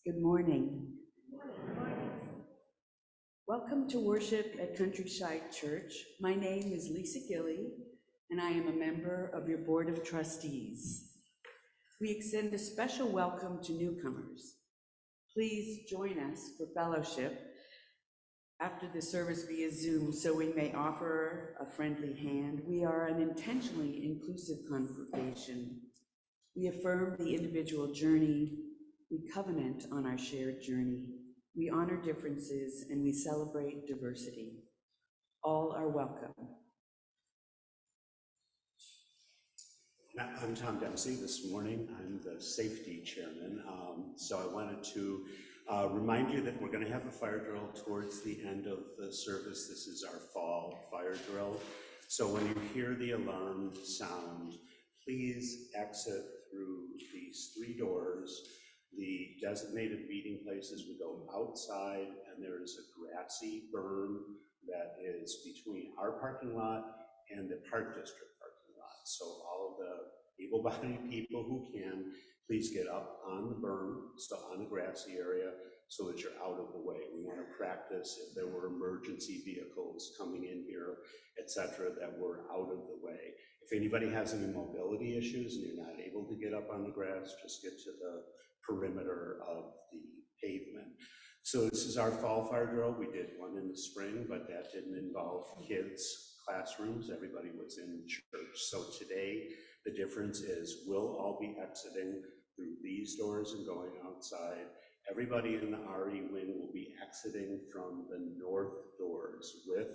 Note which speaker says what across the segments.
Speaker 1: Good morning. Welcome to worship at Countryside Church. My name is Lisa Gilly, and I am a member of your Board of Trustees. We extend a special welcome to newcomers. Please join us for fellowship after the service via Zoom so we may offer a friendly hand. We are an intentionally inclusive congregation. We affirm the individual journey. We covenant on our shared journey. We honor differences and we celebrate diversity. All are welcome.
Speaker 2: I'm Tom Dempsey. This morning, I'm the safety chairman. So I wanted to remind you that we're going to have a fire drill towards the end of the service. This is our fall fire drill. So when you hear the alarm sound, please exit through these 3 doors. The designated meeting places we go outside, and there is a grassy berm that is between our parking lot and the Park District parking lot. So all of the able-bodied people who can, please get up on the berm, so on the grassy area, so that you're out of the way. We want to practice if there were emergency vehicles coming in here, etc., that we're out of the way. If anybody has any mobility issues and you're not able to get up on the grass, just get to the perimeter of the pavement. So this is our fall fire drill. We did one in the spring, but that didn't involve kids' classrooms. Everybody was in church. So today, the difference is we'll all be exiting through these doors and going outside. Everybody in the RE wing will be exiting from the north doors with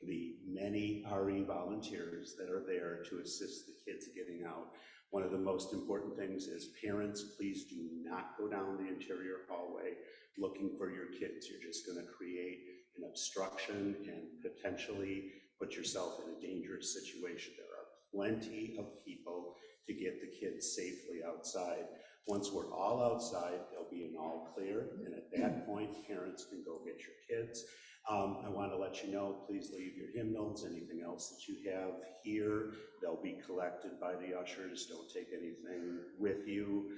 Speaker 2: the many RE volunteers that are there to assist the kids getting out. One of the most important things is parents, please do not go down the interior hallway looking for your kids. You're just going to create an obstruction and potentially put yourself in a dangerous situation. There are plenty of people to get the kids safely outside. Once we're all outside, there'll be an all clear, and at that point, parents can go get your kids. I want to let you know, please leave your hymnals, anything else that you have here. They'll be collected by the ushers. Don't take anything with you.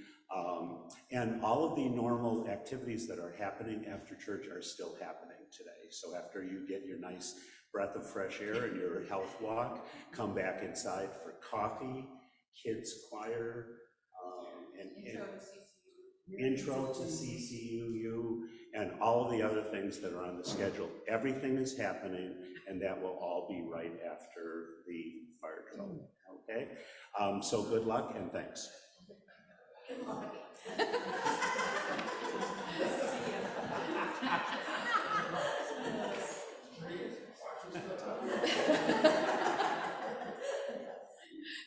Speaker 2: And all of the normal activities that are happening after church are still happening today. So after you get your nice breath of fresh air and your health walk, come back inside for coffee, kids choir, and intro to CCUU, and all of the other things that are on the schedule. Everything is happening, and that will all be right after the fire drill. Okay? So good luck and thanks. Good luck.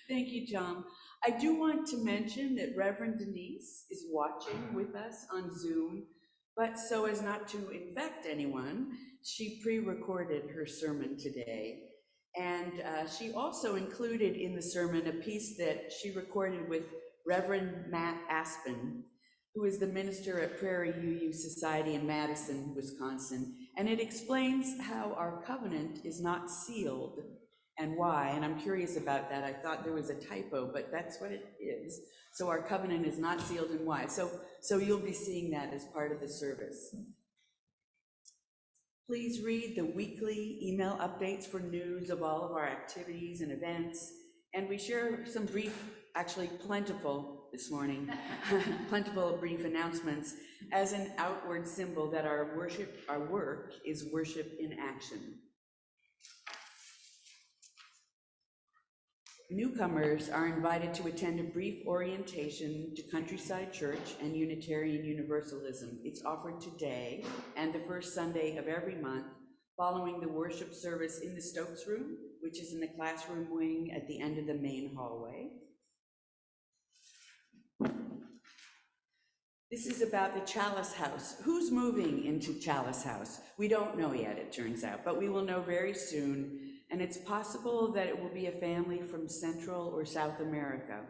Speaker 1: Thank you, Tom. I do want to mention that Reverend Denise is watching with us on Zoom, but so as not to infect anyone, she pre-recorded her sermon today. And she also included in the sermon a piece that she recorded with Reverend Matt Aspen, who is the minister at Prairie UU Society in Madison, Wisconsin. And it explains how our covenant is not sealed and why, and I'm curious about that. I thought there was a typo, but that's what it is. So our covenant is not sealed and why. So you'll be seeing that as part of the service. Please read the weekly email updates for news of all of our activities and events. And we share some brief, actually plentiful this morning, plentiful brief announcements as an outward symbol that our work is worship in action. Newcomers are invited to attend a brief orientation to Countryside Church and Unitarian Universalism. It's offered today and the first Sunday of every month, following the worship service in the Stokes Room, which is in the classroom wing at the end of the main hallway. This is about the Chalice House. Who's moving into Chalice House? We don't know yet, it turns out, but we will know very soon. And it's possible that it will be a family from Central or South America.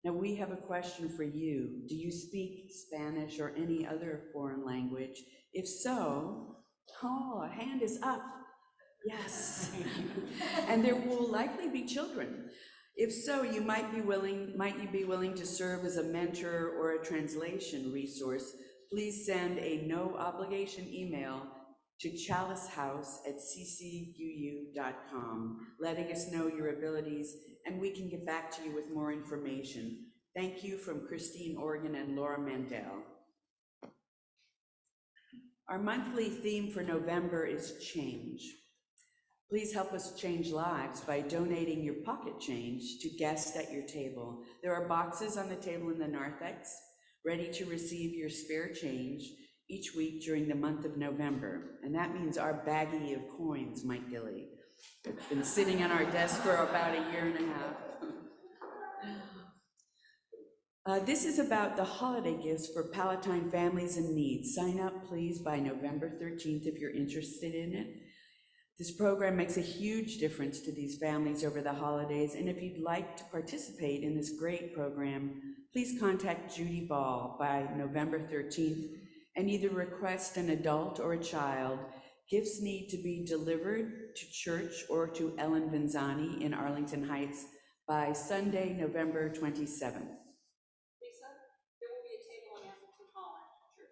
Speaker 1: Now we have a question for you. Do you speak Spanish or any other foreign language? If so, a hand is up. Yes. And there will likely be children. If so, might you be willing to serve as a mentor or a translation resource? Please send a no obligation email to chalicehouse@ccuu.com, letting us know your abilities, and we can get back to you with more information. Thank you from Christine Organ and Laura Mandel. Our monthly theme for November is change. Please help us change lives by donating your pocket change to guests at your table. There are boxes on the table in the narthex, ready to receive your spare change each week during the month of November. And that means our baggie of coins, Mike Gilly. It's been sitting on our desk for about a year and a half. This is about the holiday gifts for Palatine families in need. Sign up, please, by November 13th if you're interested in it. This program makes a huge difference to these families over the holidays, and if you'd like to participate in this great program, please contact Judy Ball by November 13th and either request an adult or a child. Gifts need to be delivered to church or to Ellen Vinzani in Arlington Heights by Sunday, November 27th.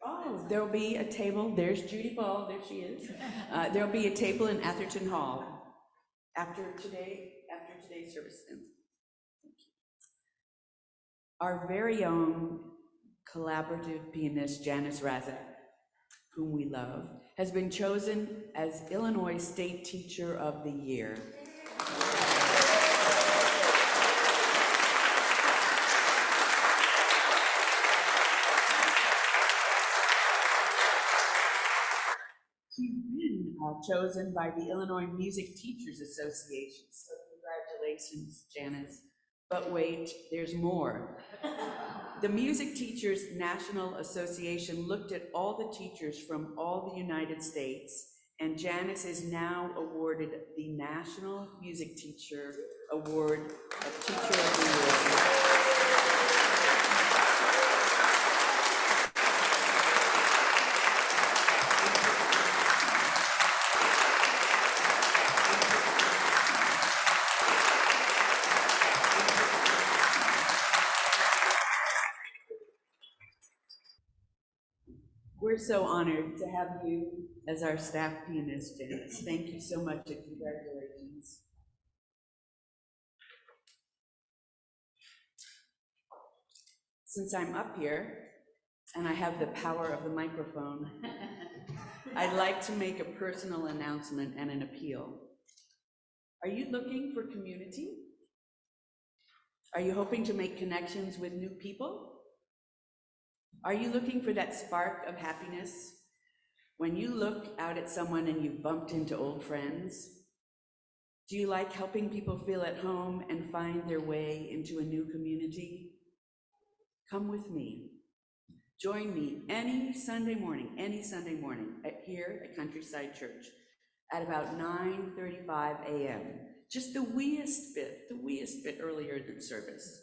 Speaker 1: Oh, there'll be a table. There's Judy Ball. There she is. There'll be a table in Atherton Hall after today's service ends. Our very own collaborative pianist, Janice Razak, whom we love, has been chosen as Illinois State Teacher of the Year. She's been chosen by the Illinois Music Teachers Association, so congratulations, Janice. But wait, there's more. The Music Teachers National Association looked at all the teachers from all the United States, and Janice is now awarded the National Music Teacher Award of Teacher of the Year. We're so honored to have you as our staff pianist, Janice. Thank you so much and congratulations. Since I'm up here and I have the power of the microphone, I'd like to make a personal announcement and an appeal. Are you looking for community? Are you hoping to make connections with new people? Are you looking for that spark of happiness when you look out at someone and you've bumped into old friends? Do you like helping people feel at home and find their way into a new community? Come with me. Join me any Sunday morning here at Countryside Church at about 9:35 a.m. Just the weest bit earlier than service.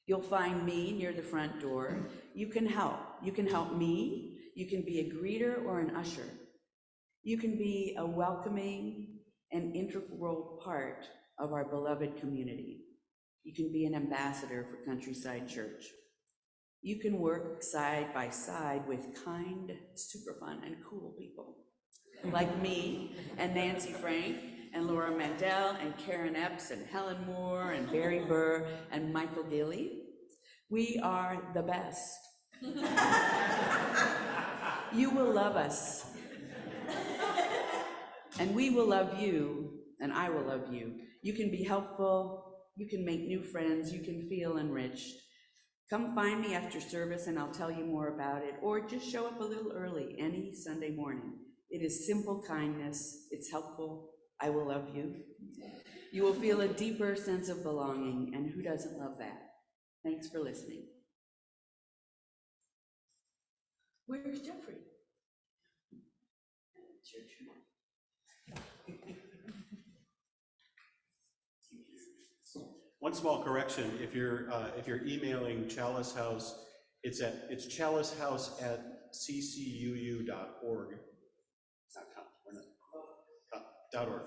Speaker 1: You'll find me near the front door. You can help. You can help me. You can be a greeter or an usher. You can be a welcoming and integral part of our beloved community. You can be an ambassador for Countryside Church. You can work side by side with kind, super fun, and cool people like me and Nancy Frank and Laura Mandel and Karen Epps and Helen Moore and Barry Burr and Michael Gilly. We are the best. You will love us. And we will love you, and I will love you. You can be helpful, you can make new friends, you can feel enriched. Come find me after service and I'll tell you more about it, or just show up a little early any Sunday morning. It is simple kindness, it's helpful, I will love you. You will feel a deeper sense of belonging, and who doesn't love that? Thanks for listening. Where's Jeffrey? It's your turn.
Speaker 2: One small correction: if you're emailing Chalice House, it's chalicehouse@ccuu.org. It's not com. We're not .org.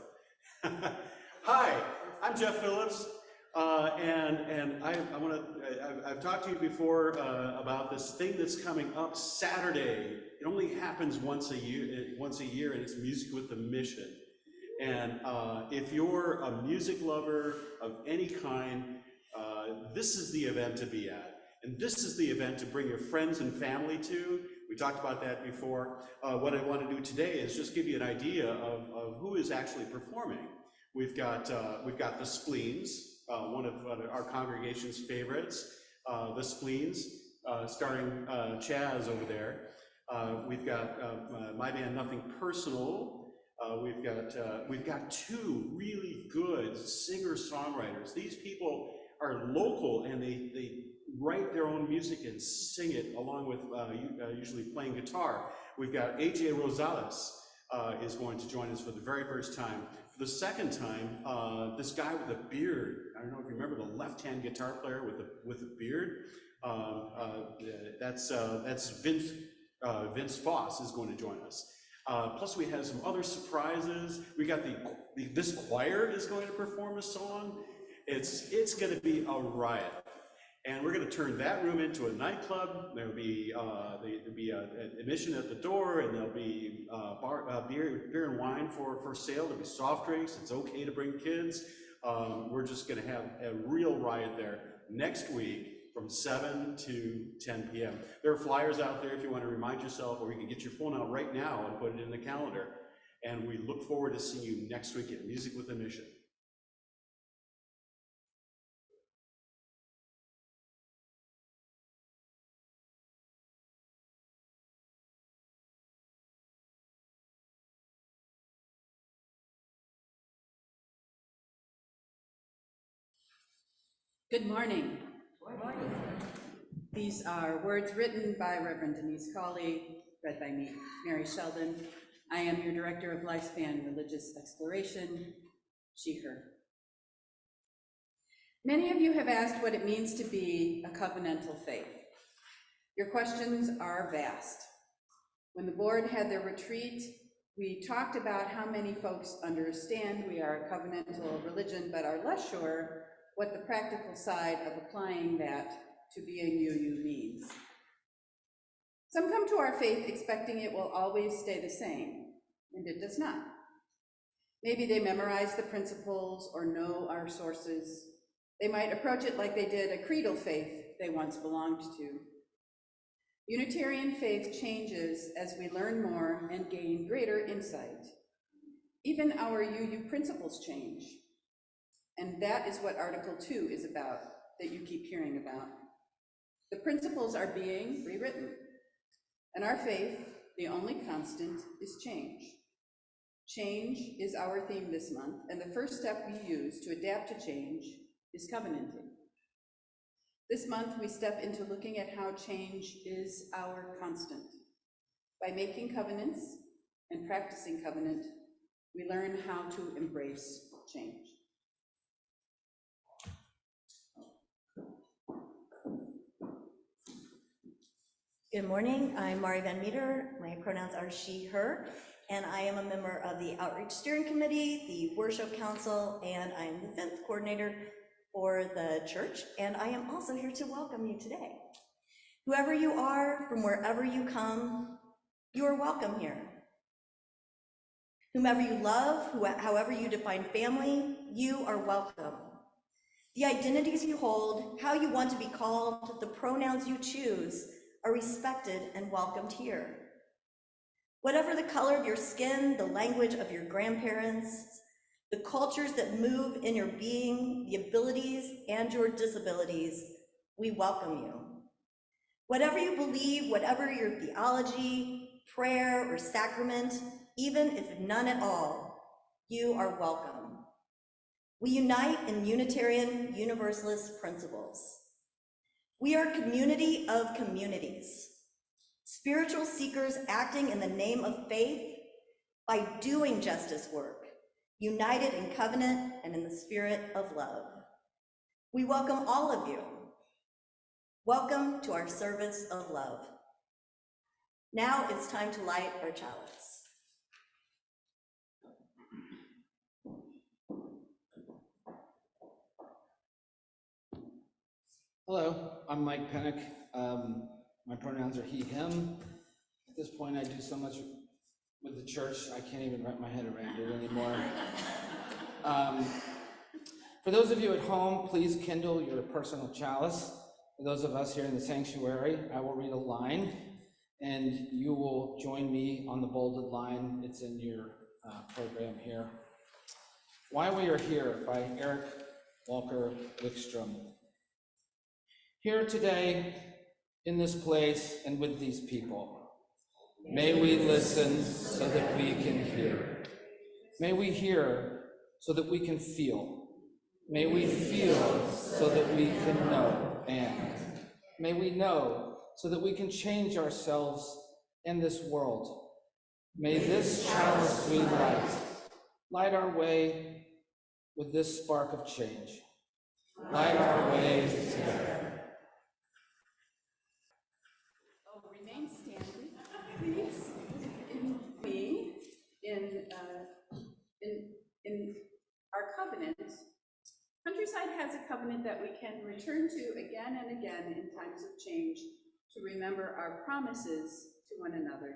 Speaker 2: Hi, I'm Jeff Phillips, and I've talked to you before about this thing that's coming up Saturday. It only happens once a year, and it's Music with a Mission. And if you're a music lover of any kind, this is the event to be at. And this is the event to bring your friends and family to. We talked about that before. What I want to do today is just give you an idea of who is actually performing. We've got the Spleens, one of our congregation's favorites. The Spleens, starring Chaz over there. We've got my band, Nothing Personal. We've got two really good singer-songwriters. These people are local, and they write their own music and sing it along with usually playing guitar. We've got AJ Rosales is going to join us for the very first time. For the second time, this guy with a beard. I don't know if you remember the left-hand guitar player with a beard. That's Vince Foss is going to join us. Plus we have some other surprises. We got this choir is going to perform a song. It's going to be a riot, and we're going to turn that room into a nightclub. There'll be admission at the door, and there'll be beer and wine for sale. There'll be soft drinks. It's okay to bring kids. We're just going to have a real riot there next week from 7 to 10 p.m. There are flyers out there if you want to remind yourself, or you can get your phone out right now and put it in the calendar. And we look forward to seeing you next week at Music with a Mission.
Speaker 3: Good morning. Good morning. These are words written by Reverend Denise Cawley, read by me, Mary Sheldon. I am your Director of Lifespan Religious Exploration, she, her. Many of you have asked what it means to be a covenantal faith. Your questions are vast. When the board had their retreat, we talked about how many folks understand we are a covenantal religion, but are less sure what the practical side of applying that to being UU means. Some come to our faith expecting it will always stay the same, and it does not. Maybe they memorize the principles or know our sources. They might approach it like they did a creedal faith they once belonged to. Unitarian faith changes as we learn more and gain greater insight. Even our UU principles change. And that is what Article 2 is about, that you keep hearing about. The principles are being rewritten. And our faith, the only constant, is change. Change is our theme this month, and the first step we use to adapt to change is covenanting. This month, we step into looking at how change is our constant. By making covenants and practicing covenant, we learn how to embrace change.
Speaker 4: Good morning, I'm Mari Van Meter. My pronouns are she, her, and I am a member of the Outreach Steering Committee, the Worship Council, and I am the 5th coordinator for the church, and I am also here to welcome you today. Whoever you are, from wherever you come, you are welcome here. Whomever you love, however you define family, you are welcome. The identities you hold, how you want to be called, the pronouns you choose, are respected and welcomed here. Whatever the color of your skin, the language of your grandparents, the cultures that move in your being, the abilities and your disabilities, we welcome you. Whatever you believe, whatever your theology, prayer, or sacrament, even if none at all, you are welcome. We unite in Unitarian Universalist principles. We are a community of communities, spiritual seekers acting in the name of faith by doing justice work, united in covenant and in the spirit of love. We welcome all of you. Welcome to our service of love. Now it's time to light our chalice.
Speaker 5: Hello, I'm Mike Pennick. My pronouns are he, him. At this point, I do so much with the church, I can't even wrap my head around it anymore. For those of you at home, please kindle your personal chalice. For those of us here in the sanctuary, I will read a line, and you will join me on the bolded line. It's in your program here. Why We Are Here by Eric Walker Wickstrom. Here today, in this place, and with these people, may we listen so that we can hear. May we hear so that we can feel. May we feel so that we can know, and may we know so that we can change ourselves and this world. May this chalice we light our way with this spark of change. Light our way together.
Speaker 3: Remain standing, please. In our covenant, Countryside has a covenant that we can return to again and again in times of change to remember our promises to one another.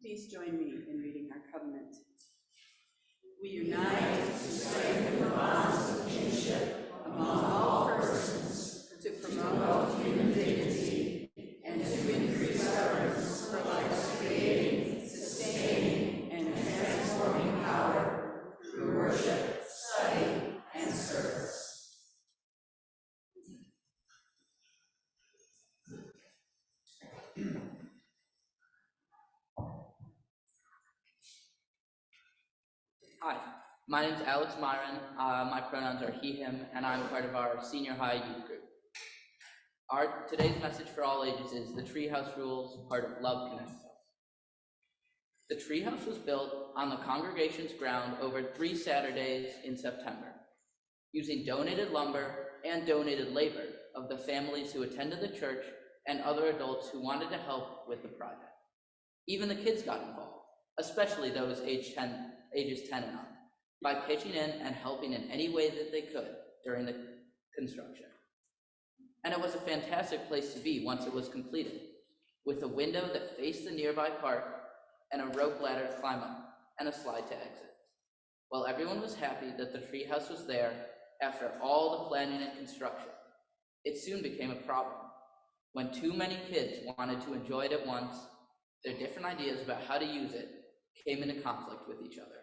Speaker 3: Please join me in reading our covenant. We unite to strengthen the bonds of kinship among all persons, to promote human dignity, and to increase reverence for life's creating, sustaining, and transforming power through worship, study, and service.
Speaker 6: Hi, my name is Alex Myron. My pronouns are he, him, and I'm part of our senior high youth group. Today's message for all ages is the Treehouse Rules, part of Love Connects Us. The treehouse was built on the congregation's ground over 3 Saturdays in September, using donated lumber and donated labor of the families who attended the church and other adults who wanted to help with the project. Even the kids got involved, especially those ages 10 and up, by pitching in and helping in any way that they could during the construction. And it was a fantastic place to be once it was completed, with a window that faced the nearby park and a rope ladder to climb up and a slide to exit. While everyone was happy that the treehouse was there after all the planning and construction, it soon became a problem. When too many kids wanted to enjoy it at once, their different ideas about how to use it came into conflict with each other.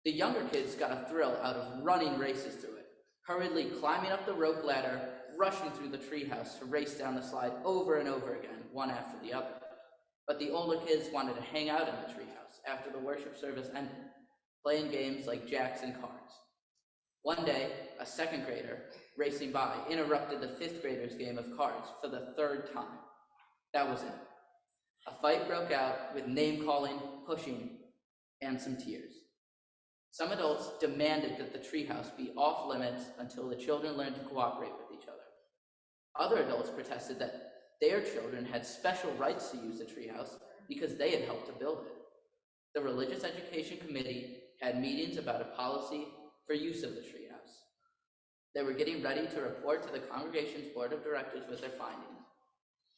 Speaker 6: The younger kids got a thrill out of running races through it, hurriedly climbing up the rope ladder, rushing through the treehouse to race down the slide over and over again, one after the other. But the older kids wanted to hang out in the treehouse after the worship service ended, playing games like jacks and cards. One day, a 2nd grader, racing by, interrupted the 5th graders' game of cards for the 3rd time. That was it. A fight broke out with name-calling, pushing, and some tears. Some adults demanded that the treehouse be off limits until the children learned to cooperate with each other. Other adults protested that their children had special rights to use the treehouse because they had helped to build it. The Religious Education Committee had meetings about a policy for use of the treehouse. They were getting ready to report to the congregation's board of directors with their findings.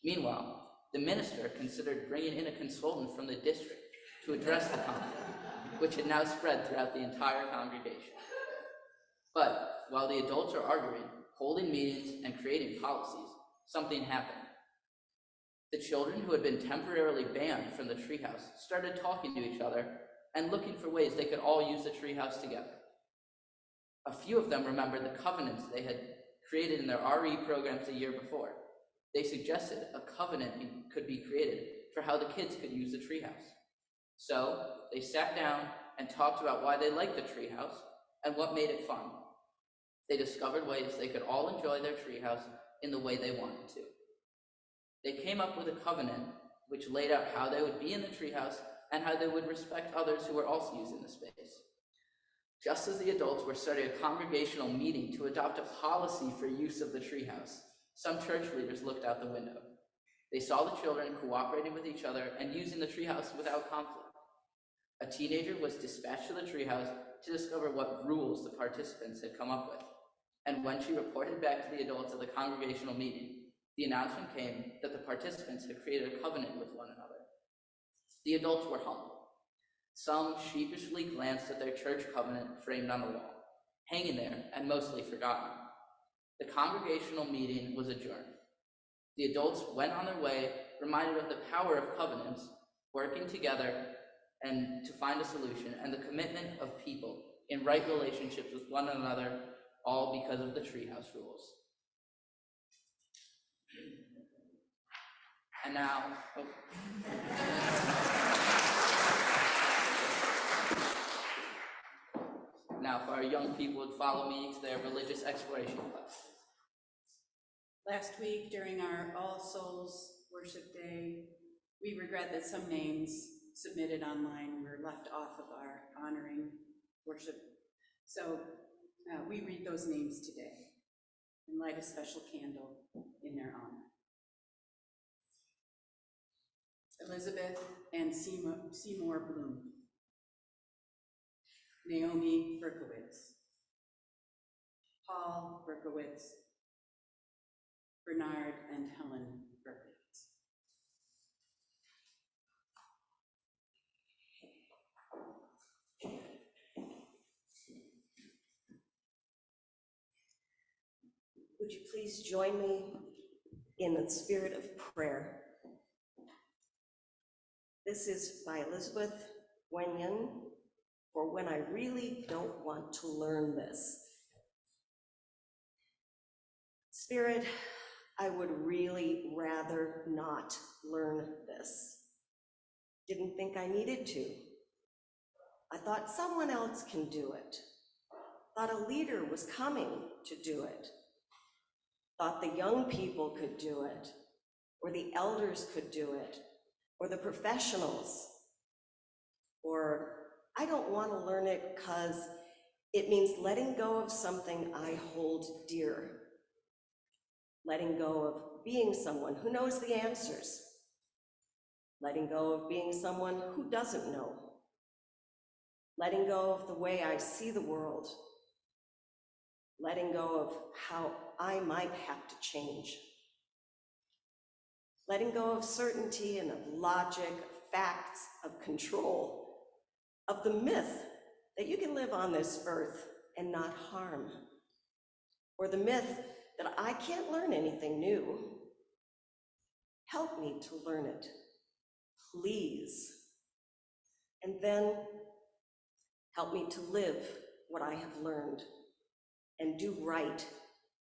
Speaker 6: Meanwhile, the minister considered bringing in a consultant from the district to address the conflict, which had now spread throughout the entire congregation. But while the adults are arguing, holding meetings, and creating policies, something happened. The children who had been temporarily banned from the treehouse started talking to each other and looking for ways they could all use the treehouse together. A few of them remembered the covenants they had created in their RE programs a year before. They suggested a covenant could be created for how the kids could use the treehouse. So they sat down and talked about why they liked the treehouse and what made it fun. They discovered ways they could all enjoy their treehouse in the way they wanted to. They came up with a covenant which laid out how they would be in the treehouse and how they would respect others who were also using the space. Just as the adults were starting a congregational meeting to adopt a policy for use of the treehouse, some church leaders looked out the window. They saw the children cooperating with each other and using the treehouse without conflict. A teenager was dispatched to the treehouse to discover what rules the participants had come up with. And when she reported back to the adults at the congregational meeting, the announcement came that the participants had created a covenant with one another. The adults were humbled. Some sheepishly glanced at their church covenant framed on the wall, hanging there and mostly forgotten. The congregational meeting was adjourned. The adults went on their way, reminded of the power of covenants, working together and to find a solution, and the commitment of people in right relationships with one another, all because of the treehouse rules. And now, now for our young people who follow me to their religious exploration class.
Speaker 3: Last week, during our All Souls Worship Day, we regret that some names submitted online were left off of our honoring worship. So we read those names today and light a special candle in their honor. Elizabeth and Seymour Bloom. Naomi Berkowitz. Paul Berkowitz. Bernard and Helen Berkowitz.
Speaker 7: Would you please join me in the spirit of prayer? This is by Elizabeth Wenyan, for when I really don't want to learn this. Spirit, I would really rather not learn this. Didn't think I needed to. I thought someone else can do it. Thought a leader was coming to do it. Thought the young people could do it, or the elders could do it, or the professionals. Or I don't want to learn it because it means letting go of something I hold dear. Letting go of being someone who knows the answers. Letting go of being someone who doesn't know. Letting go of the way I see the world. Letting go of how I might have to change. Letting go of certainty and of logic, of facts, of control, of the myth that you can live on this earth and not harm, or the myth that I can't learn anything new. Help me to learn it, please. And then help me to live what I have learned and do right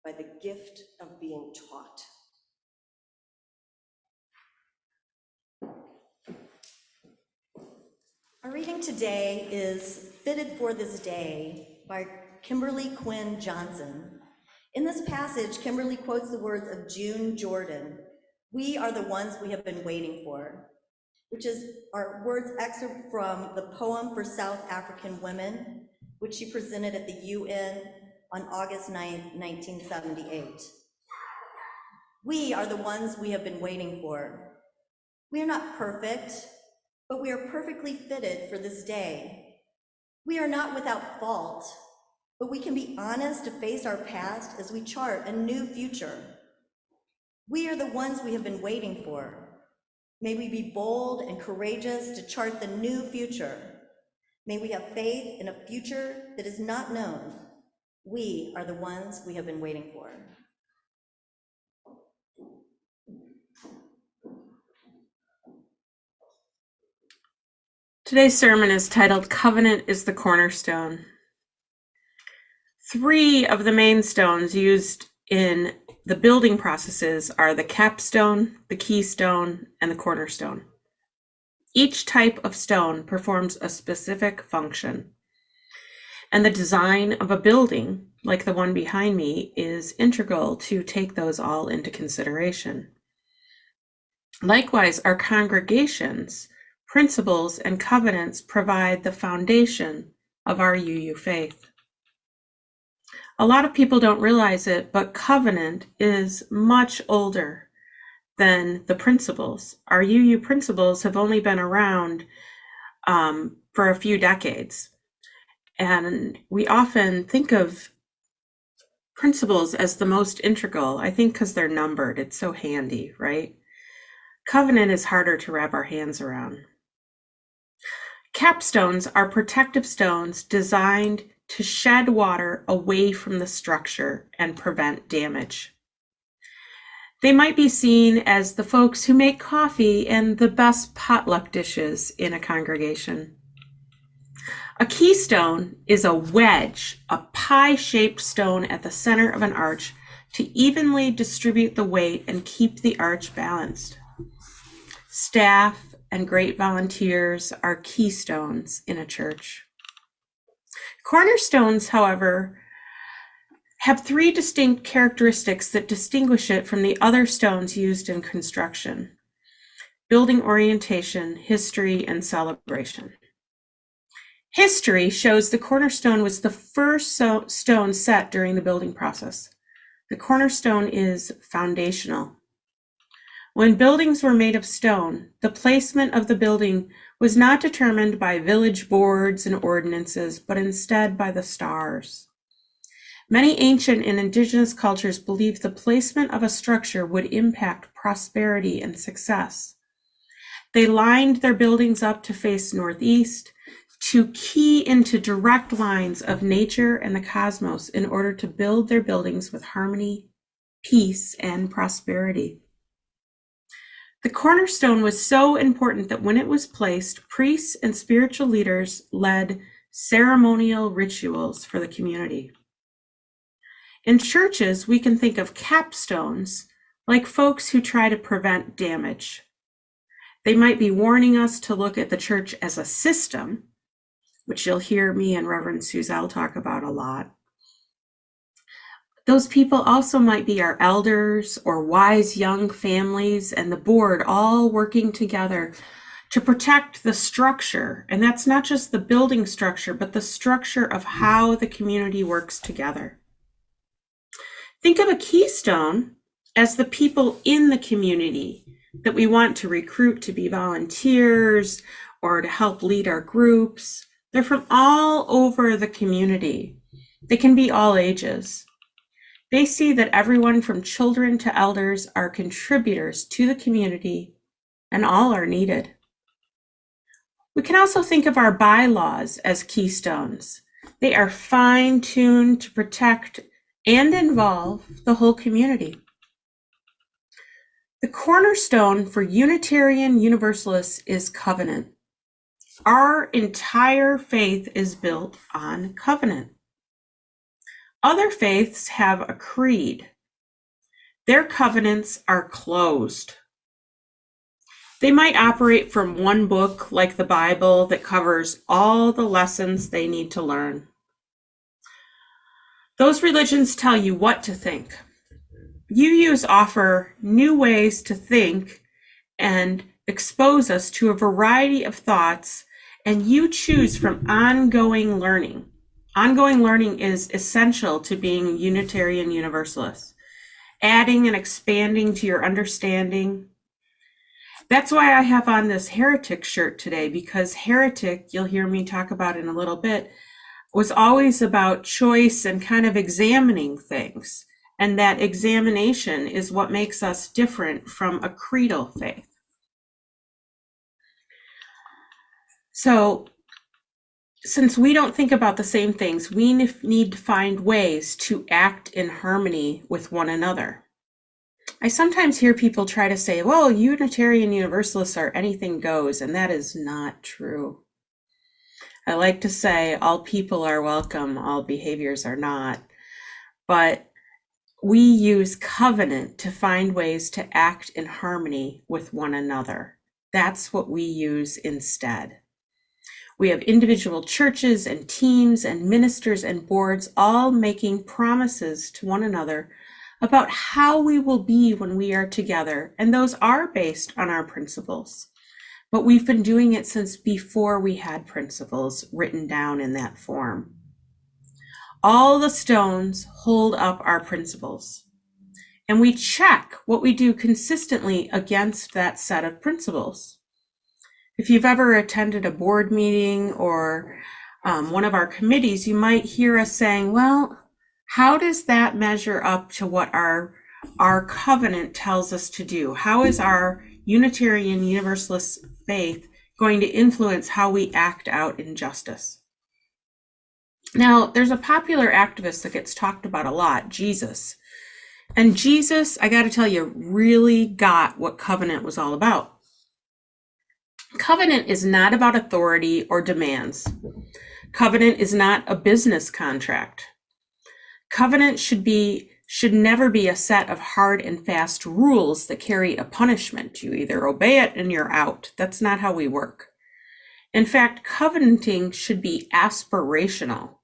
Speaker 7: by the gift of being taught.
Speaker 4: Our reading today is Fitted for This Day by Kimberly Quinn Johnson. In this passage, Kimberly quotes the words of June Jordan, "We are the ones we have been waiting for," which is our words excerpt from the Poem for South African Women, which she presented at the UN on August 9, 1978. We are the ones we have been waiting for. We are not perfect, but we are perfectly fitted for this day. We are not without fault, but we can be honest to face our past as we chart a new future. We are the ones we have been waiting for. May we be bold and courageous to chart the new future. May we have faith in a future that is not known. We are the ones we have been waiting for.
Speaker 8: Today's sermon is titled Covenant is the Cornerstone. 3 of the main stones used in the building processes are the capstone, the keystone, and the cornerstone. Each type of stone performs a specific function, and the design of a building, like the one behind me, is integral to take those all into consideration. Likewise, our congregations, principles, and covenants provide the foundation of our UU faith. A lot of people don't realize it, but covenant is much older than the principles. Our UU principles have only been around for a few decades. And we often think of principles as the most integral, I think because they're numbered. It's so handy, right? Covenant is harder to wrap our hands around. Capstones are protective stones designed to shed water away from the structure and prevent damage. They might be seen as the folks who make coffee and the best potluck dishes in a congregation. A keystone is a wedge, a pie-shaped stone at the center of an arch to evenly distribute the weight and keep the arch balanced. Staff and great volunteers are keystones in a church. Cornerstones, however, have 3 distinct characteristics that distinguish it from the other stones used in construction: building orientation, history, and celebration. History shows the cornerstone was the first stone set during the building process. The cornerstone is foundational. When buildings were made of stone, the placement of the building was not determined by village boards and ordinances, but instead by the stars. Many ancient and indigenous cultures believed the placement of a structure would impact prosperity and success. They lined their buildings up to face northeast, to key into direct lines of nature and the cosmos in order to build their buildings with harmony, peace, and prosperity. The cornerstone was so important that when it was placed, priests and spiritual leaders led ceremonial rituals for the community. In churches, we can think of capstones like folks who try to prevent damage. They might be warning us to look at the church as a system, which you'll hear me and Reverend Suzelle talk about a lot. Those people also might be our elders or wise young families and the board all working together to protect the structure. And that's not just the building structure, but the structure of how the community works together. Think of a keystone as the people in the community that we want to recruit to be volunteers or to help lead our groups. They're from all over the community. They can be all ages. They see that everyone from children to elders are contributors to the community and all are needed. We can also think of our bylaws as keystones. They are fine-tuned to protect and involve the whole community. The cornerstone for Unitarian Universalists is covenant. Our entire faith is built on covenant. Other faiths have a creed. Their covenants are closed. They might operate from one book like the Bible that covers all the lessons they need to learn. Those religions tell you what to think. UUs offer new ways to think and expose us to a variety of thoughts, and you choose from ongoing learning. Ongoing learning is essential to being Unitarian Universalist, adding and expanding to your understanding. That's why I have on this heretic shirt today, because heretic, you'll hear me talk about in a little bit, was always about choice and kind of examining things. And that examination is what makes us different from a creedal faith. So, since we don't think about the same things, we need to find ways to act in harmony with one another. I sometimes hear people try to say, well, Unitarian Universalists are anything goes, and that is not true. I like to say all people are welcome, all behaviors are not. But we use covenant to find ways to act in harmony with one another. That's what we use instead. We have individual churches and teams and ministers and boards all making promises to one another about how we will be when we are together, and those are based on our principles. But we've been doing it since before we had principles written down in that form. All the stones hold up our principles, and we check what we do consistently against that set of principles. If you've ever attended a board meeting or one of our committees, you might hear us saying, well, how does that measure up to what our covenant tells us to do? How is our Unitarian Universalist faith going to influence how we act out injustice? Now, there's a popular activist that gets talked about a lot, Jesus. And Jesus, I got to tell you, really got what covenant was all about. Covenant is not about authority or demands. Covenant is not a business contract. Covenant should never be a set of hard and fast rules that carry a punishment. You either obey it and you're out. That's not how we work. In fact, covenanting should be aspirational.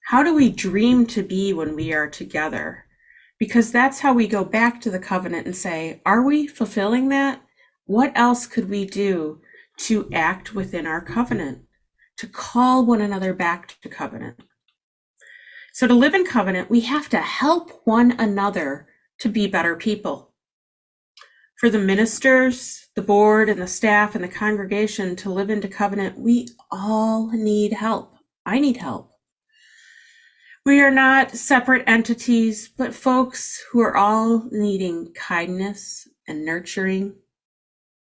Speaker 8: How do we dream to be when we are together? Because that's how we go back to the covenant and say, are we fulfilling that? What else could we do to act within our covenant, to call one another back to covenant? So to live in covenant, we have to help one another to be better people. For the ministers, the board, and the staff, and the congregation to live into covenant, we all need help. I need help. We are not separate entities, but folks who are all needing kindness and nurturing.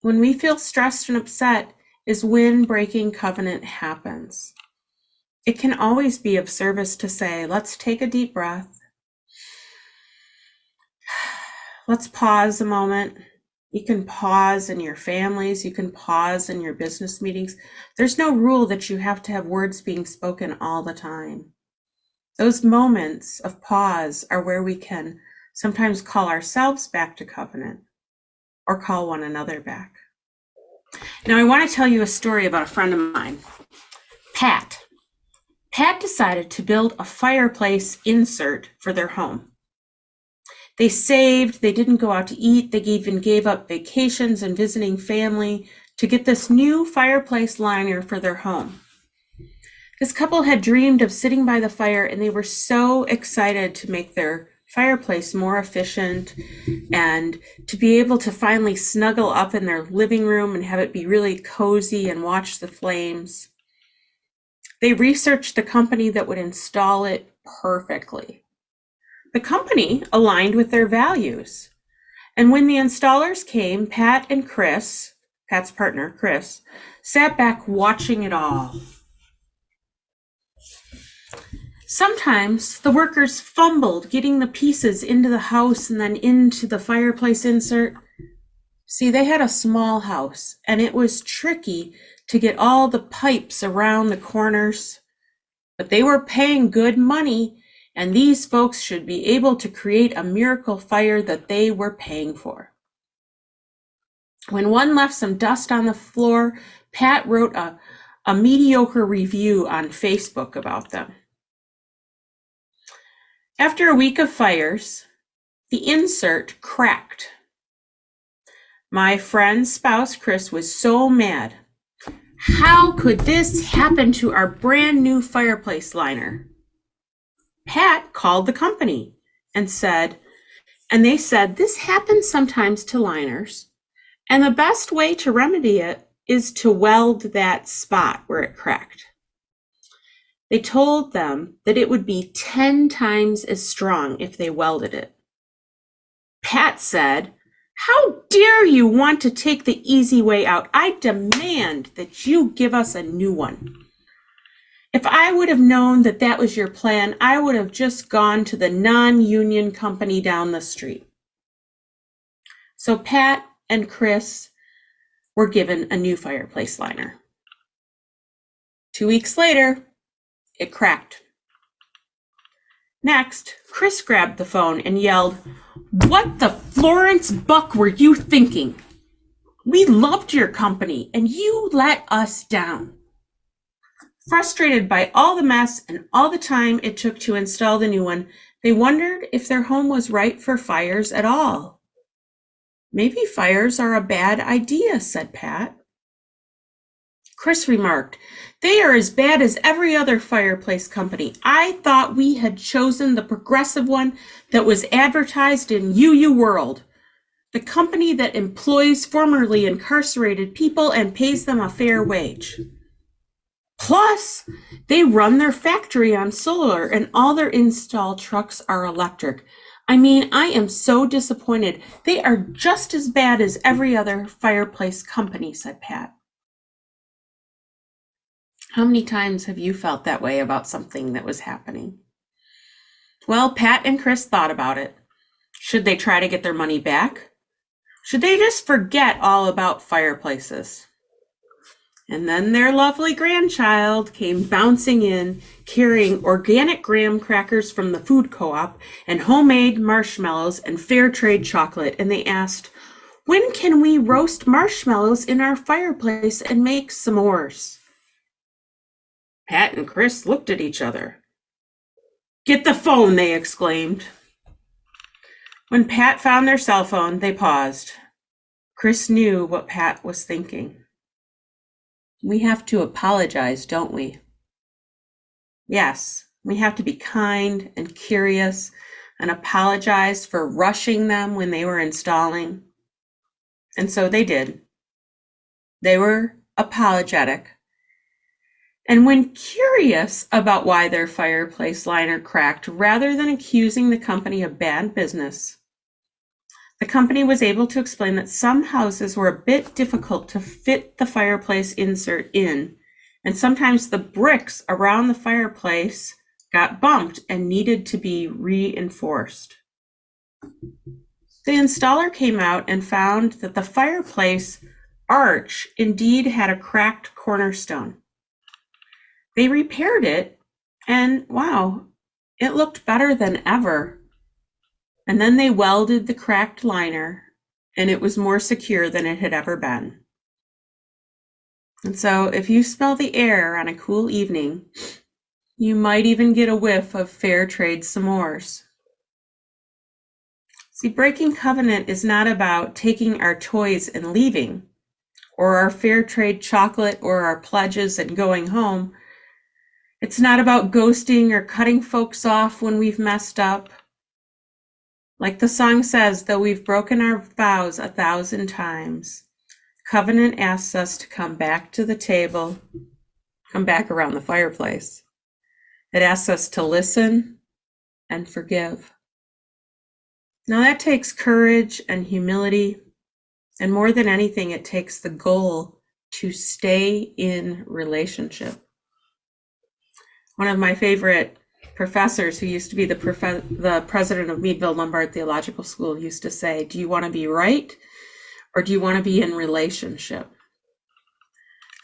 Speaker 8: When we feel stressed and upset is when breaking covenant happens. It can always be of service to say, let's take a deep breath. Let's pause a moment. You can pause in your families. You can pause in your business meetings. There's no rule that you have to have words being spoken all the time. Those moments of pause are where we can sometimes call ourselves back to covenant or call one another back. Now, I want to tell you a story about a friend of mine, Pat. Pat decided to build a fireplace insert for their home. They saved, they didn't go out to eat, they even gave up vacations and visiting family to get this new fireplace liner for their home. This couple had dreamed of sitting by the fire, and they were so excited to make their fireplace more efficient and to be able to finally snuggle up in their living room and have it be really cozy and watch the flames. They researched the company that would install it perfectly. The company aligned with their values. And when the installers came, Pat and Chris, Pat's partner, Chris, sat back watching it all. Sometimes the workers fumbled getting the pieces into the house and then into the fireplace insert. See, they had a small house, and it was tricky to get all the pipes around the corners. But they were paying good money, and these folks should be able to create a miracle fire that they were paying for. When one left some dust on the floor, Pat wrote a mediocre review on Facebook about them. After a week of fires, the insert cracked. My friend's spouse, Chris, was so mad. How could this happen to our brand new fireplace liner? Pat called the company and they said, this happens sometimes to liners, and the best way to remedy it is to weld that spot where it cracked. They told them that it would be 10 times as strong if they welded it. Pat said, how dare you want to take the easy way out? I demand that you give us a new one. If I would have known that that was your plan, I would have just gone to the non-union company down the street. So Pat and Chris were given a new fireplace liner. 2 weeks later, it cracked. Next, Chris grabbed the phone and yelled, "What the Florence Buck were you thinking? We loved your company and you let us down." Frustrated by all the mess and all the time it took to install the new one, they wondered if their home was right for fires at all. "Maybe fires are a bad idea," said Pat. Chris remarked, "They are as bad as every other fireplace company. I thought we had chosen the progressive one that was advertised in UU World, the company that employs formerly incarcerated people and pays them a fair wage. Plus, they run their factory on solar and all their install trucks are electric. I mean, I am so disappointed. They are just as bad as every other fireplace company," said Pat. How many times have you felt that way about something that was happening? Well, Pat and Chris thought about it. Should they try to get their money back? Should they just forget all about fireplaces? And then their lovely grandchild came bouncing in, carrying organic graham crackers from the food co-op and homemade marshmallows and fair trade chocolate. And they asked, "When can we roast marshmallows in our fireplace and make s'mores?" Pat and Chris looked at each other. "Get the phone," they exclaimed. When Pat found their cell phone, they paused. Chris knew what Pat was thinking. We have to apologize, don't we? Yes, we have to be kind and curious and apologize for rushing them when they were installing. And so they did. They were apologetic. And when curious about why their fireplace liner cracked, rather than accusing the company of bad business, the company was able to explain that some houses were a bit difficult to fit the fireplace insert in, and sometimes the bricks around the fireplace got bumped and needed to be reinforced. The installer came out and found that the fireplace arch indeed had a cracked cornerstone. They repaired it, and wow, it looked better than ever. And then they welded the cracked liner, and it was more secure than it had ever been. And so if you smell the air on a cool evening, you might even get a whiff of fair trade s'mores. See, breaking covenant is not about taking our toys and leaving, or our fair trade chocolate or our pledges and going home. It's not about ghosting or cutting folks off when we've messed up. Like the song says, though we've broken our vows 1,000 times, covenant asks us to come back to the table, come back around the fireplace. It asks us to listen and forgive. Now that takes courage and humility, and more than anything, it takes the goal to stay in relationship. One of my favorite professors, who used to be the president of Meadville Lombard Theological School, used to say, "Do you want to be right, or do you want to be in relationship?"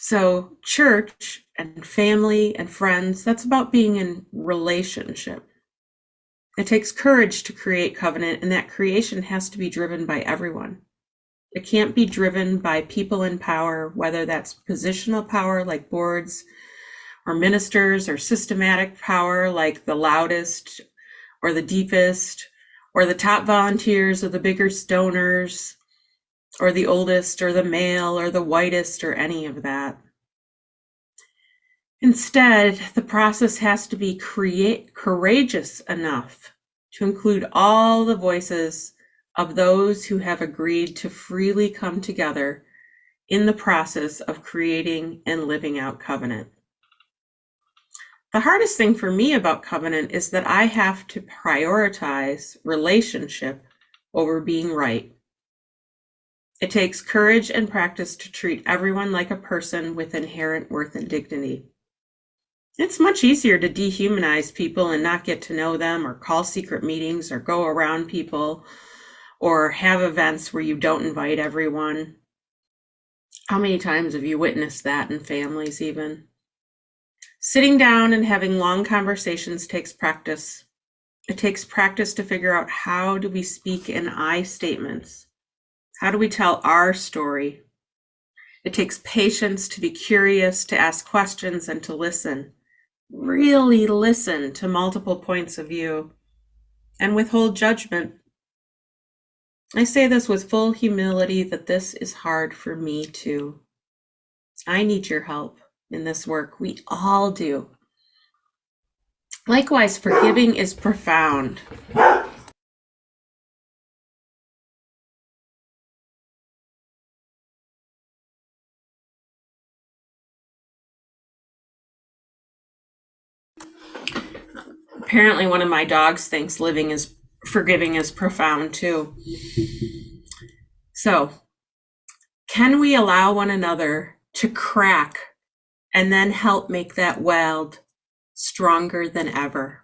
Speaker 8: So church and family and friends, that's about being in relationship. It takes courage to create covenant, and that creation has to be driven by everyone. It can't be driven by people in power, whether that's positional power like boards or ministers, or systematic power like the loudest or the deepest, or the top volunteers or the biggest donors, or the oldest or the male or the whitest, or any of that. Instead, the process has to be courageous enough to include all the voices of those who have agreed to freely come together in the process of creating and living out covenant. The hardest thing for me about covenant is that I have to prioritize relationship over being right. It takes courage and practice to treat everyone like a person with inherent worth and dignity. It's much easier to dehumanize people and not get to know them, or call secret meetings, or go around people, or have events where you don't invite everyone. How many times have you witnessed that in families even? Sitting down and having long conversations takes practice. It takes practice to figure out, how do we speak in I statements? How do we tell our story? It takes patience to be curious, to ask questions, and to listen. Really listen to multiple points of view and withhold judgment. I say this with full humility that this is hard for me too. I need your help in this work. We all do. Likewise, forgiving is profound. Apparently, one of my dogs thinks forgiving is profound too. So, can we allow one another to crack and then help make that weld stronger than ever?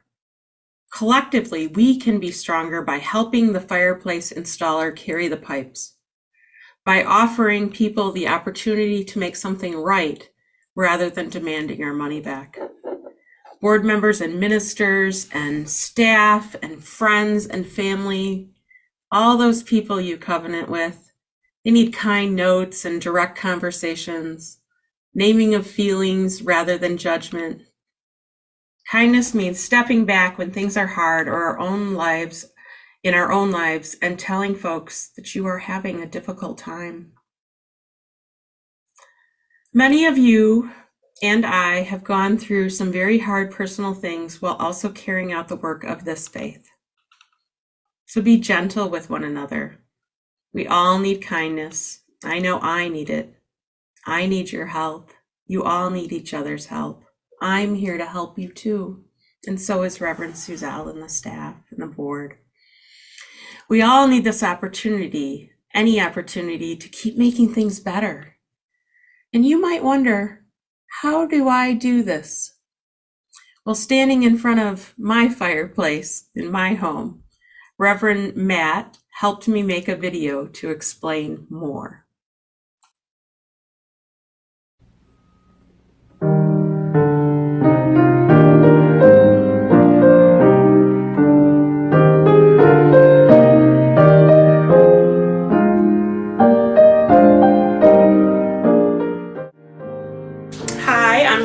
Speaker 8: Collectively, we can be stronger by helping the fireplace installer carry the pipes, by offering people the opportunity to make something right rather than demanding our money back. Board members and ministers and staff and friends and family, all those people you covenant with, they need kind notes and direct conversations, naming of feelings rather than judgment. Kindness means stepping back when things are hard or in our own lives and telling folks that you are having a difficult time. Many of you and I have gone through some very hard personal things while also carrying out the work of this faith. So be gentle with one another. We all need kindness. I know I need it. I need your help. You all need each other's help. I'm here to help you too. And so is Reverend Suzelle and the staff and the board. We all need this opportunity, any opportunity, to keep making things better. And you might wonder, how do I do this? Well, standing in front of my fireplace in my home, Reverend Matt helped me make a video to explain more.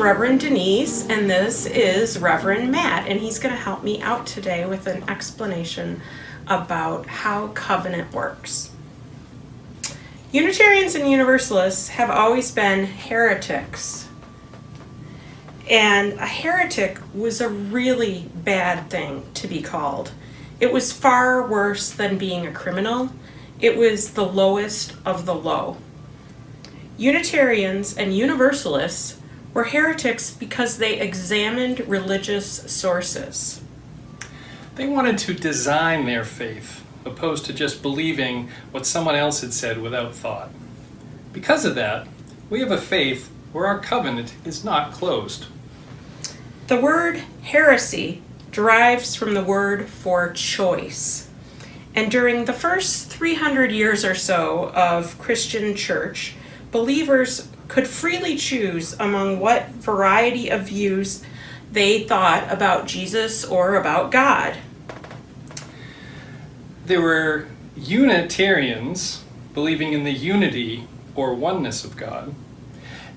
Speaker 8: Reverend Denise, and this is Reverend Matt, and he's going to help me out today with an explanation about how covenant works. Unitarians and Universalists have always been heretics, and a heretic was a really bad thing to be called. It was far worse than being a criminal. It was the lowest of the low. Unitarians and Universalists were heretics because they examined religious sources.
Speaker 9: They wanted to design their faith, opposed to just believing what someone else had said without thought. Because of that, we have a faith where our covenant is not closed.
Speaker 8: The word heresy derives from the word for choice. And during the first 300 years or so of Christian church, believers could freely choose among what variety of views they thought about Jesus or about God.
Speaker 9: There were Unitarians believing in the unity or oneness of God,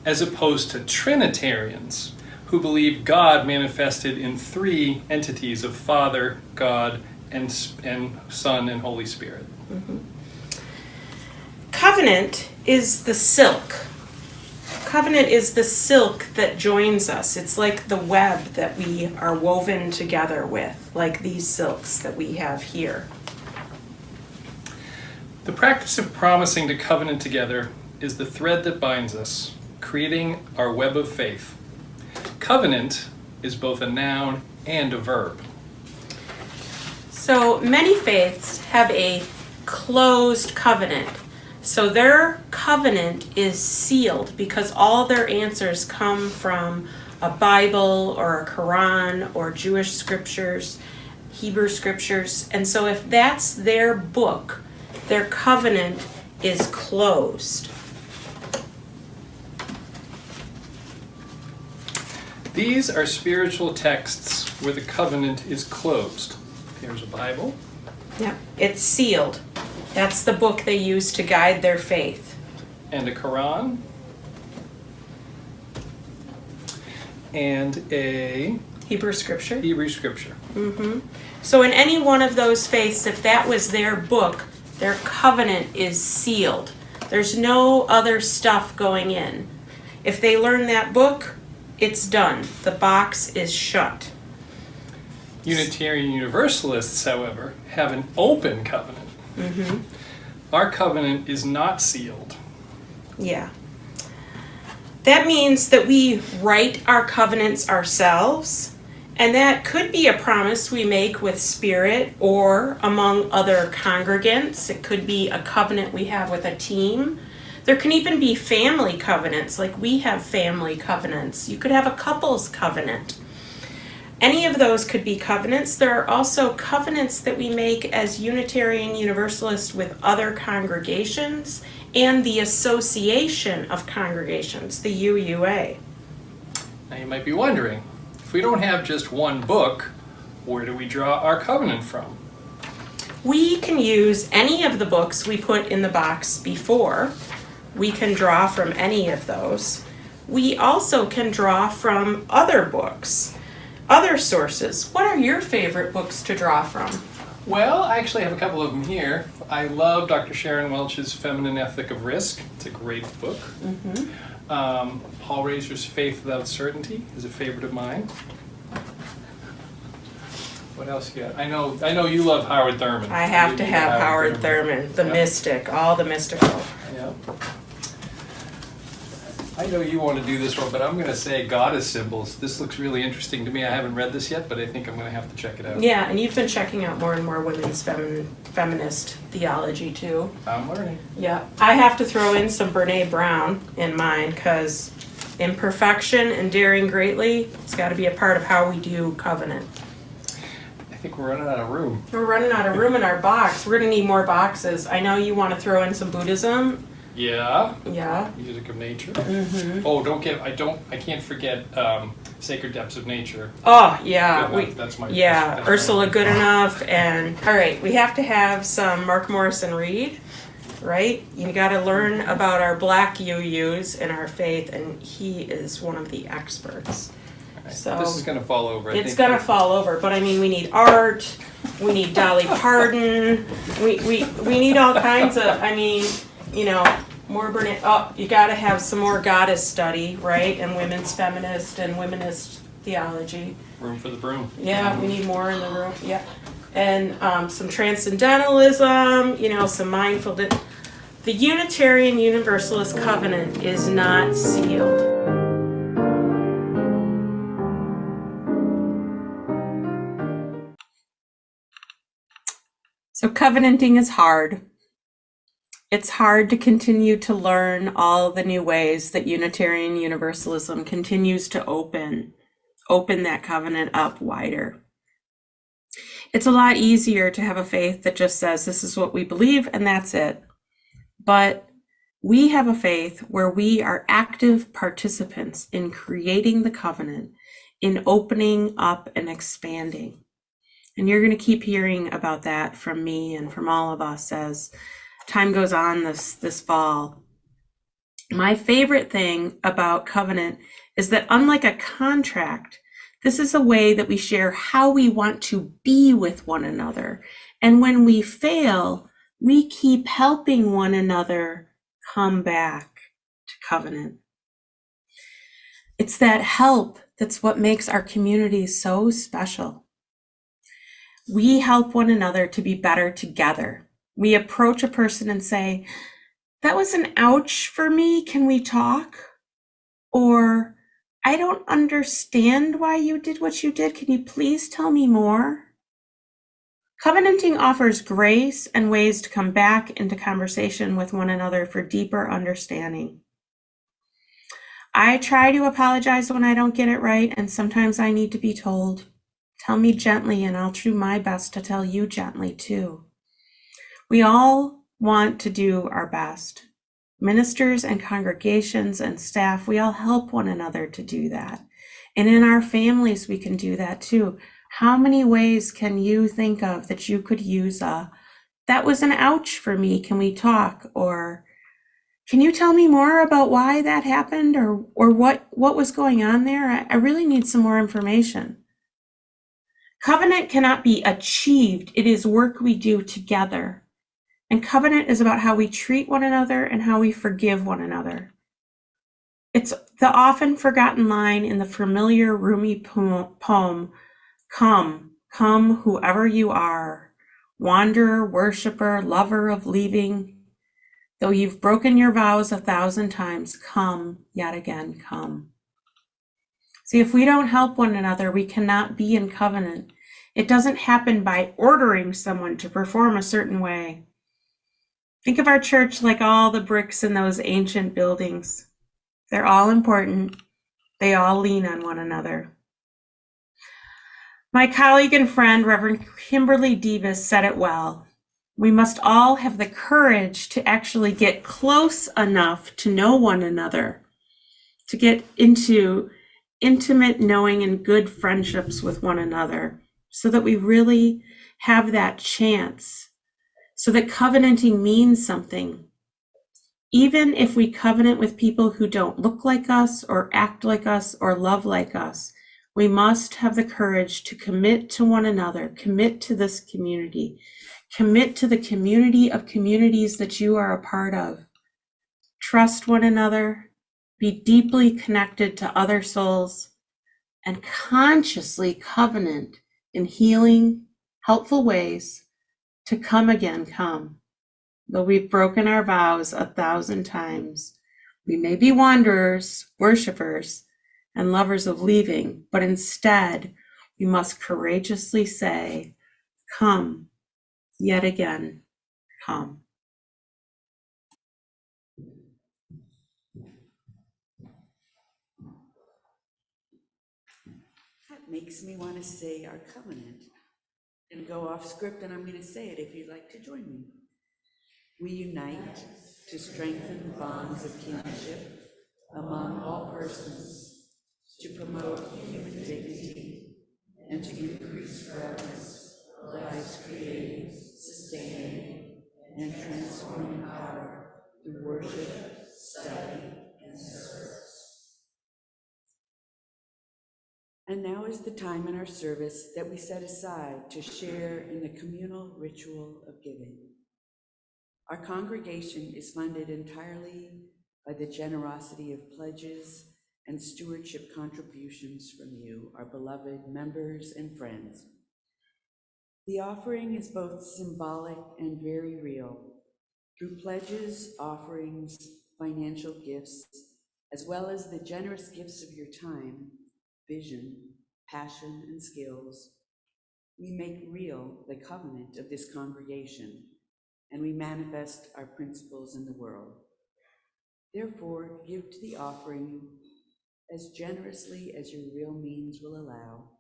Speaker 9: as opposed to Trinitarians who believe God manifested in three entities of Father, God, and Son and Holy Spirit.
Speaker 8: Mm-hmm. Covenant is the silk. Covenant is the silk that joins us. It's like the web that we are woven together with, like these silks that we have here.
Speaker 9: The practice of promising to covenant together is the thread that binds us, creating our web of faith. Covenant is both a noun and a verb.
Speaker 8: So many faiths have a closed covenant. So their covenant is sealed because all their answers come from a Bible or a Quran or Jewish scriptures, Hebrew scriptures. And so if that's their book, their covenant is closed.
Speaker 9: These are spiritual texts where the covenant is closed. Here's a Bible.
Speaker 8: Yeah, it's sealed. That's the book they use to guide their faith.
Speaker 9: And a Quran. And a
Speaker 8: Hebrew scripture.
Speaker 9: Hebrew scripture.
Speaker 8: So in any one of those faiths, if that was their book, their covenant is sealed. There's no other stuff going in. If they learn that book, it's done. The box is shut.
Speaker 9: Unitarian Universalists, however, have an open covenant. Our covenant is not sealed.
Speaker 8: Yeah. That means that we write our covenants ourselves, and that could be a promise we make with Spirit or among other congregants. It could be a covenant we have with a team. There can even be family covenants, like we have family covenants. You could have a couples covenant. Any of those could be covenants. There are also covenants that we make as Unitarian Universalists with other congregations and the Association of Congregations, the UUA.
Speaker 9: Now you might be wondering, if we don't have just one book, where do we draw our covenant from?
Speaker 8: We can use any of the books we put in the box before. We can draw from any of those. We also can draw from other books, other sources. What are your favorite books to draw from?
Speaker 9: Well, I actually have a couple of them here. I love Dr. Sharon Welch's Feminine Ethic of Risk. It's a great book. Paul Razor's Faith Without Certainty is a favorite of mine. What else you got? I know you love Howard Thurman.
Speaker 8: I have
Speaker 9: You
Speaker 8: to
Speaker 9: need
Speaker 8: have Howard Thurman, the
Speaker 9: Yeah.
Speaker 8: mystic, all the mystical.
Speaker 9: Yeah. I know you want to do this one, but I'm going to say Goddess Symbols. This looks really interesting to me. I haven't read this yet, but I think I'm going to have to check it out.
Speaker 8: Yeah, and you've been checking out more and more women's feminist theology too.
Speaker 9: I'm learning.
Speaker 8: Yeah, I have to throw in some Brene Brown in mine because imperfection and daring greatly, it's got to be a part of how we do covenant.
Speaker 9: I think we're running out of room.
Speaker 8: We're running out of room in our box. We're gonna need more boxes. I know you want to throw in some Buddhism.
Speaker 9: Yeah.
Speaker 8: Yeah.
Speaker 9: Music of Nature. Oh, I can't forget Sacred Depths of Nature.
Speaker 8: Oh yeah.
Speaker 9: Good enough. That's my.
Speaker 8: Yeah,
Speaker 9: that's
Speaker 8: Ursula
Speaker 9: my-
Speaker 8: Goodenough, and all right, we have to have some Mark Morrison Reed, right? You got to learn about our Black UUs and our faith, and he is one of the experts. So
Speaker 9: This is going to fall over. I
Speaker 8: it's
Speaker 9: think.
Speaker 8: gonna fall over, but I mean, we need art, we need Dolly Parton, we need all kinds of. I mean, you know, more Burnett. Oh, you got to have some more goddess study, right? And women's feminist and womanist theology.
Speaker 9: Room for the broom.
Speaker 8: Yeah, we need more in the room. Yeah, and some transcendentalism. You know, some mindfulness. The Unitarian Universalist covenant is not sealed. So covenanting is hard. It's hard to continue to learn all the new ways that Unitarian Universalism continues to open that covenant up wider. It's a lot easier to have a faith that just says this is what we believe and that's it. But we have a faith where we are active participants in creating the covenant, in opening up and expanding. And you're going to keep hearing about that from me and from all of us as time goes on this fall. My favorite thing about covenant is that unlike a contract, this is a way that we share how we want to be with one another. And when we fail, we keep helping one another come back to covenant. It's that help that's what makes our community so special. We help one another to be better together. We approach a person and say, that was an ouch for me, can we talk? Or, I don't understand why you did what you did, can you please tell me more? Covenanting offers grace and ways to come back into conversation with one another for deeper understanding. I try to apologize when I don't get it right, and sometimes I need to be told. Tell me gently, and I'll do my best to tell you gently too. We all want to do our best. Ministers and congregations and staff, we all help one another to do that. And in our families, we can do that too. How many ways can you think of that you could use that was an ouch for me, can we talk? Or can you tell me more about why that happened, or what was going on there? I really need some more information. Covenant cannot be achieved. It is work we do together. And covenant is about how we treat one another and how we forgive one another. It's the often forgotten line in the familiar Rumi poem, "Come, come, whoever you are, wanderer, worshiper, lover of leaving. Though you've broken your vows 1,000 times, come, yet again, come." See, if we don't help one another, we cannot be in covenant. It doesn't happen by ordering someone to perform a certain way. Think of our church like all the bricks in those ancient buildings. They're all important. They all lean on one another. My colleague and friend, Reverend Kimberly Davis, said it well. We must all have the courage to actually get close enough to know one another, to get into intimate knowing and good friendships with one another, so that we really have that chance, so that covenanting means something. Even if we covenant with people who don't look like us or act like us or love like us, we must have the courage to commit to one another, commit to this community, commit to the community of communities that you are a part of. Trust one another, be deeply connected to other souls, and consciously covenant in healing, helpful ways to come again, come. Though we've broken our vows 1,000 times, we may be wanderers, worshipers, and lovers of leaving, but instead we must courageously say, come, yet again, come.
Speaker 1: That makes me want to say our covenant and go off script, and I'm going to say it if you'd like to join me. We unite to strengthen the bonds of kinship among all persons, to promote human dignity, and to increase fairness, lives creating, sustaining, and transforming power through worship, study, and service. And now is the time in our service that we set aside to share in the communal ritual of giving. Our congregation is funded entirely by the generosity of pledges and stewardship contributions from you, our beloved members and friends. The offering is both symbolic and very real. Through pledges, offerings, financial gifts, as well as the generous gifts of your time, vision, passion, and skills, we make real the covenant of this congregation, and we manifest our principles in the world. Therefore, give to the offering as generously as your real means will allow,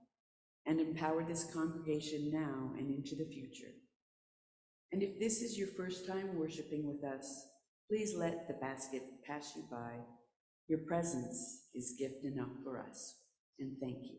Speaker 1: and empower this congregation now and into the future. And if this is your first time worshiping with us, please let the basket pass you by. Your presence is gift enough for us, and thank you.